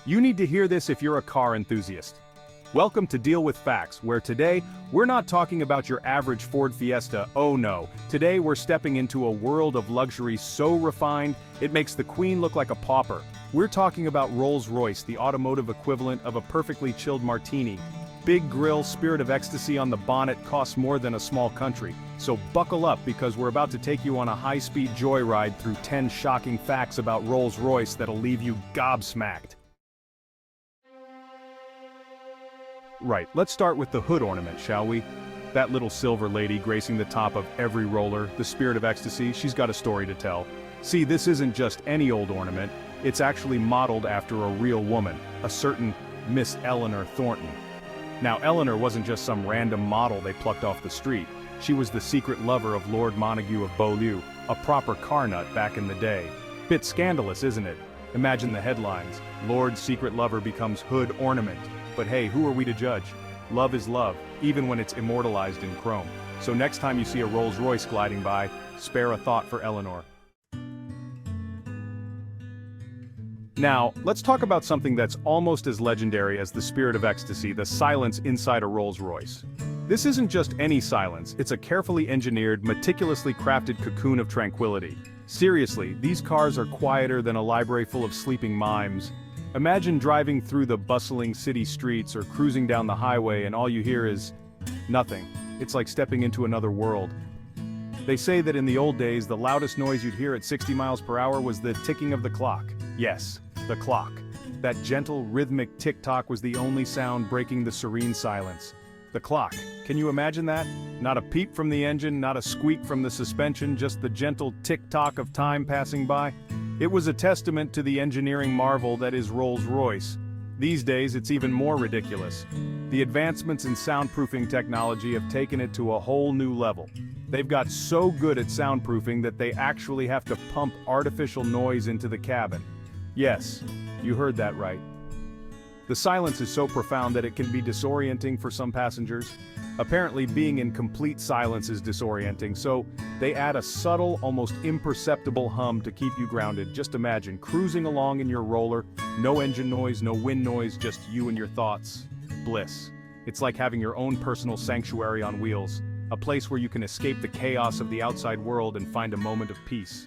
You need to hear this if you're a car enthusiast. Welcome to Deal with Facts, where today, we're not talking about your average Ford Fiesta, oh no. Today we're stepping into a world of luxury so refined, it makes the Queen look like a pauper. We're talking about Rolls-Royce, the automotive equivalent of a perfectly chilled martini. Big grille, spirit of ecstasy on the bonnet costs more than a small country. So buckle up because we're about to take you on a high-speed joyride through 10 shocking facts about Rolls-Royce that'll leave you gobsmacked. Right, let's start with the hood ornament, shall we? That little silver lady gracing the top of every roller, the spirit of ecstasy, she's got a story to tell. See, this isn't just any old ornament, it's actually modeled after a real woman, a certain Miss Eleanor Thornton. Now, Eleanor wasn't just some random model they plucked off the street. She was the secret lover of Lord Montague of Beaulieu, a proper car nut back in the day. Bit scandalous, isn't it? Imagine the headlines, Lord's secret lover becomes hood ornament. But hey, who are we to judge? Love is love, even when it's immortalized in chrome. So next time you see a Rolls-Royce gliding by, spare a thought for Eleanor. Now, let's talk about something that's almost as legendary as the spirit of ecstasy, the silence inside a Rolls-Royce. This isn't just any silence, it's a carefully engineered, meticulously crafted cocoon of tranquility. Seriously, these cars are quieter than a library full of sleeping mimes. Imagine driving through the bustling city streets or cruising down the highway and all you hear is nothing. It's like stepping into another world. They say that in the old days, the loudest noise you'd hear at 60 miles per hour was the ticking of the clock. Yes, the clock. That gentle, rhythmic tick-tock was the only sound breaking the serene silence. The clock. Can you imagine that? Not a peep from the engine, not a squeak from the suspension, just the gentle tick-tock of time passing by. It was a testament to the engineering marvel that is Rolls-Royce. These days, it's even more ridiculous. The advancements in soundproofing technology have taken it to a whole new level. They've got so good at soundproofing that they actually have to pump artificial noise into the cabin. Yes, you heard that right. The silence is so profound that it can be disorienting for some passengers. Apparently, being in complete silence is disorienting, so they add a subtle, almost imperceptible hum to keep you grounded. Just imagine cruising along in your roller, no engine noise, no wind noise, just you and your thoughts. Bliss. It's like having your own personal sanctuary on wheels, a place where you can escape the chaos of the outside world and find a moment of peace.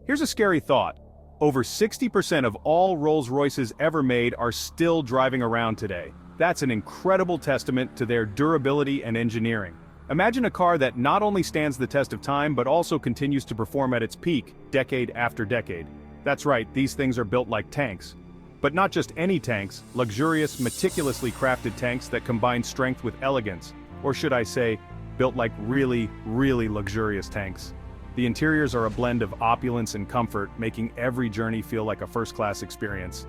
Here's a scary thought. Over 60% of all Rolls-Royces ever made are still driving around today. That's an incredible testament to their durability and engineering. Imagine a car that not only stands the test of time but also continues to perform at its peak, decade after decade. That's right, these things are built like tanks. But not just any tanks, luxurious, meticulously crafted tanks that combine strength with elegance. Or should I say, built like really, really luxurious tanks. The interiors are a blend of opulence and comfort, making every journey feel like a first-class experience.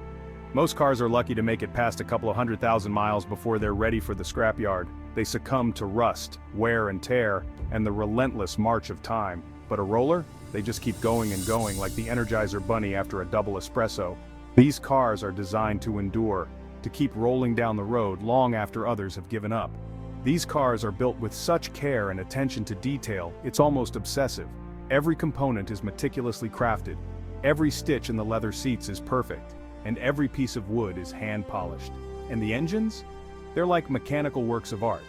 Most cars are lucky to make it past a couple of 100,000 miles before they're ready for the scrapyard. They succumb to rust, wear and tear, and the relentless march of time. But a roller? They just keep going and going like the Energizer Bunny after a double espresso. These cars are designed to endure, to keep rolling down the road long after others have given up. These cars are built with such care and attention to detail, it's almost obsessive. Every component is meticulously crafted, every stitch in the leather seats is perfect, and every piece of wood is hand-polished. And the engines? They're like mechanical works of art.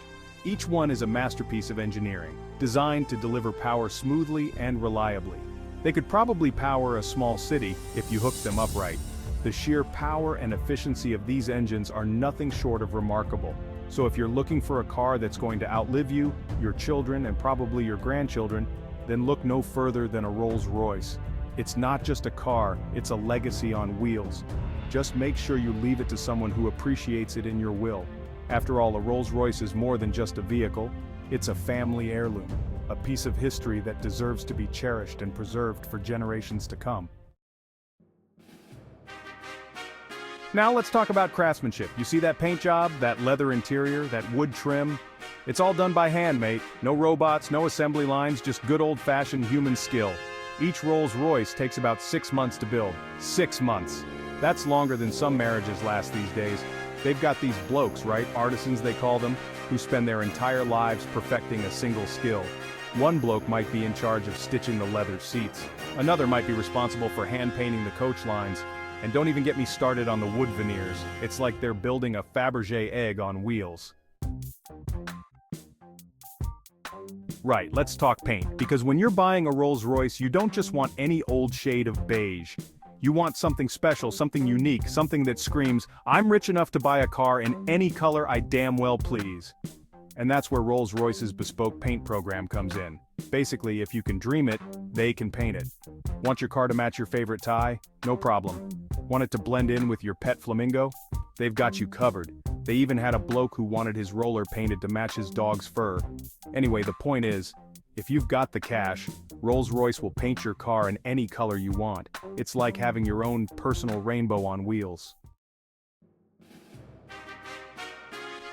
Each one is a masterpiece of engineering, designed to deliver power smoothly and reliably. They could probably power a small city if you hooked them up right. The sheer power and efficiency of these engines are nothing short of remarkable. So if you're looking for a car that's going to outlive you, your children, and probably your grandchildren, then look no further than a Rolls-Royce. It's not just a car, it's a legacy on wheels. Just make sure you leave it to someone who appreciates it in your will. After all, a Rolls-Royce is more than just a vehicle, it's a family heirloom, a piece of history that deserves to be cherished and preserved for generations to come. Now let's talk about craftsmanship. You see that paint job, that leather interior, that wood trim? It's all done by hand, mate. No robots, no assembly lines, just good old-fashioned human skill. Each Rolls-Royce takes about 6 months to build. 6 months. That's longer than some marriages last these days. They've got these blokes, right? Artisans they call them, who spend their entire lives perfecting a single skill. One bloke might be in charge of stitching the leather seats, another might be responsible for hand-painting the coach lines, and don't even get me started on the wood veneers. It's like they're building a Fabergé egg on wheels. Right, let's talk paint, because when you're buying a Rolls-Royce, you don't just want any old shade of beige. You want something special, something unique, something that screams, "I'm rich enough to buy a car in any color I damn well please." And that's where Rolls-Royce's bespoke paint program comes in. Basically, if you can dream it, they can paint it. Want your car to match your favorite tie? No problem. Want it to blend in with your pet flamingo? They've got you covered. They even had a bloke who wanted his roller painted to match his dog's fur. Anyway, the point is, if you've got the cash, Rolls-Royce will paint your car in any color you want. It's like having your own personal rainbow on wheels.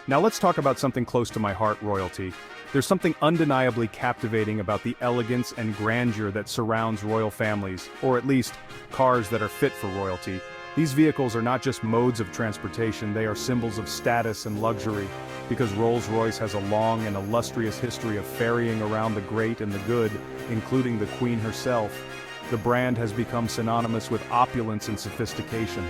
Now let's talk about something close to my heart, royalty. There's something undeniably captivating about the elegance and grandeur that surrounds royal families, or at least, cars that are fit for royalty. These vehicles are not just modes of transportation, they are symbols of status and luxury, because Rolls-Royce has a long and illustrious history of ferrying around the great and the good, including the Queen herself. The brand has become synonymous with opulence and sophistication.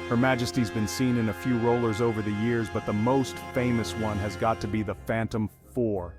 Her Majesty's been seen in a few rollers over the years, but the most famous one has got to be the Phantom 4.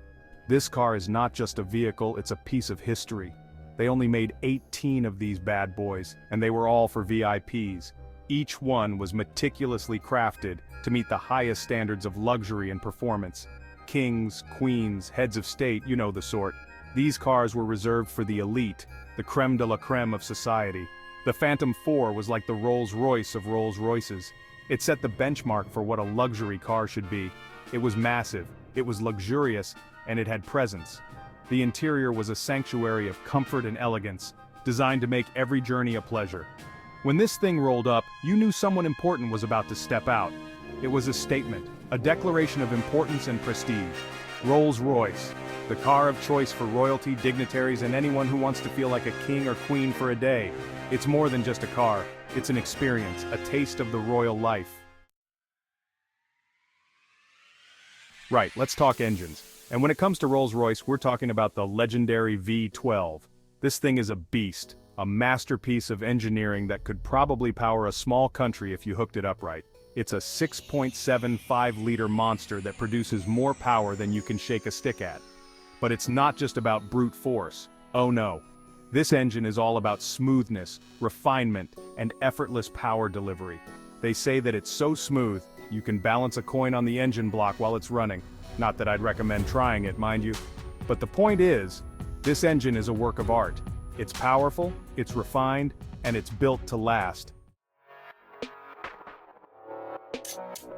This car is not just a vehicle, it's a piece of history. They only made 18 of these bad boys, and they were all for VIPs. Each one was meticulously crafted to meet the highest standards of luxury and performance. Kings, queens, heads of state, you know the sort. These cars were reserved for the elite, the creme de la creme of society. The Phantom 4 was like the Rolls-Royce of Rolls-Royces. It set the benchmark for what a luxury car should be. It was massive, it was luxurious, and it had presence. The interior was a sanctuary of comfort and elegance, designed to make every journey a pleasure. When this thing rolled up, you knew someone important was about to step out. It was a statement, a declaration of importance and prestige. Rolls-Royce, the car of choice for royalty, dignitaries, and anyone who wants to feel like a king or queen for a day. It's more than just a car, it's an experience, a taste of the royal life. Right, let's talk engines. And when it comes to Rolls-Royce, we're talking about the legendary V12. This thing is a beast, a masterpiece of engineering that could probably power a small country if you hooked it up right. It's a 6.75-liter monster that produces more power than you can shake a stick at. But it's not just about brute force. Oh no. This engine is all about smoothness, refinement, and effortless power delivery. They say that it's so smooth, you can balance a coin on the engine block while it's running. Not that I'd recommend trying it, mind you. But the point is, this engine is a work of art. It's powerful, it's refined, and it's built to last.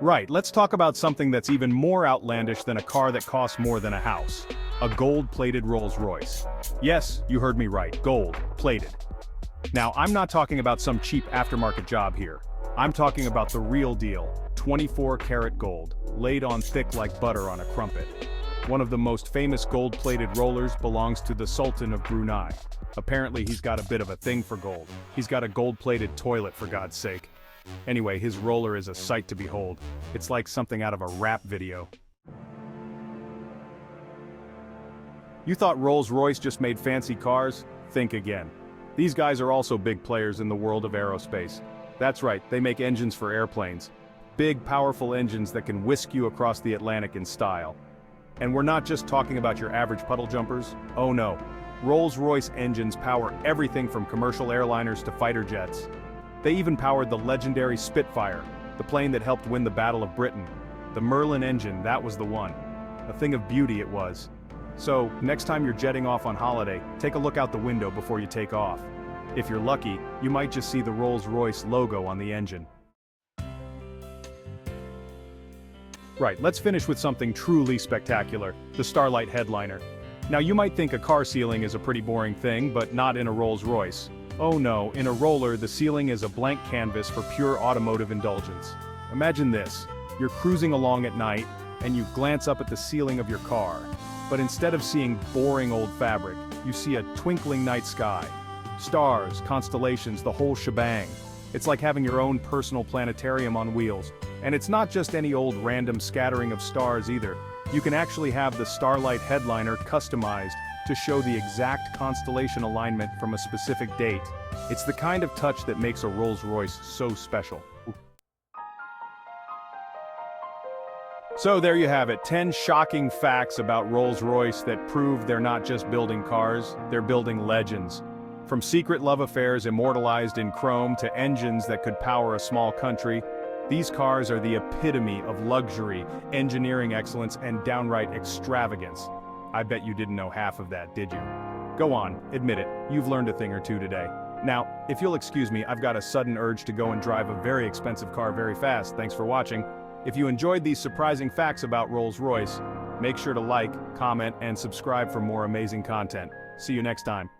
Right, let's talk about something that's even more outlandish than a car that costs more than a house. A gold-plated Rolls-Royce. Yes, you heard me right, gold-plated. Now, I'm not talking about some cheap aftermarket job here. I'm talking about the real deal, 24-karat gold, laid on thick like butter on a crumpet. One of the most famous gold-plated rollers belongs to the Sultan of Brunei. Apparently he's got a bit of a thing for gold. He's got a gold-plated toilet, for God's sake. Anyway, his roller is a sight to behold. It's like something out of a rap video. You thought Rolls-Royce just made fancy cars? Think again. These guys are also big players in the world of aerospace. That's right, they make engines for airplanes. Big, powerful engines that can whisk you across the Atlantic in style. And we're not just talking about your average puddle jumpers. Oh no. Rolls-Royce engines power everything from commercial airliners to fighter jets. They even powered the legendary Spitfire, the plane that helped win the Battle of Britain. The Merlin engine, that was the one. A thing of beauty it was. So, next time you're jetting off on holiday, take a look out the window before you take off. If you're lucky, you might just see the Rolls-Royce logo on the engine. Right, let's finish with something truly spectacular, the Starlight headliner. Now you might think a car ceiling is a pretty boring thing, but not in a Rolls-Royce. Oh no, in a roller the ceiling is a blank canvas for pure automotive indulgence. Imagine this, you're cruising along at night, and you glance up at the ceiling of your car. But instead of seeing boring old fabric, you see a twinkling night sky. Stars, constellations, the whole shebang. It's like having your own personal planetarium on wheels. And it's not just any old random scattering of stars either. You can actually have the Starlight headliner customized to show the exact constellation alignment from a specific date. It's the kind of touch that makes a Rolls-Royce so special. So there you have it, 10 shocking facts about Rolls-Royce that prove they're not just building cars, they're building legends. From secret love affairs immortalized in chrome to engines that could power a small country, these cars are the epitome of luxury, engineering excellence, and downright extravagance. I bet you didn't know half of that, did you? Go on, admit it, you've learned a thing or two today. Now, if you'll excuse me, I've got a sudden urge to go and drive a very expensive car very fast. Thanks for watching. If you enjoyed these surprising facts about Rolls-Royce, make sure to like, comment, and subscribe for more amazing content. See you next time.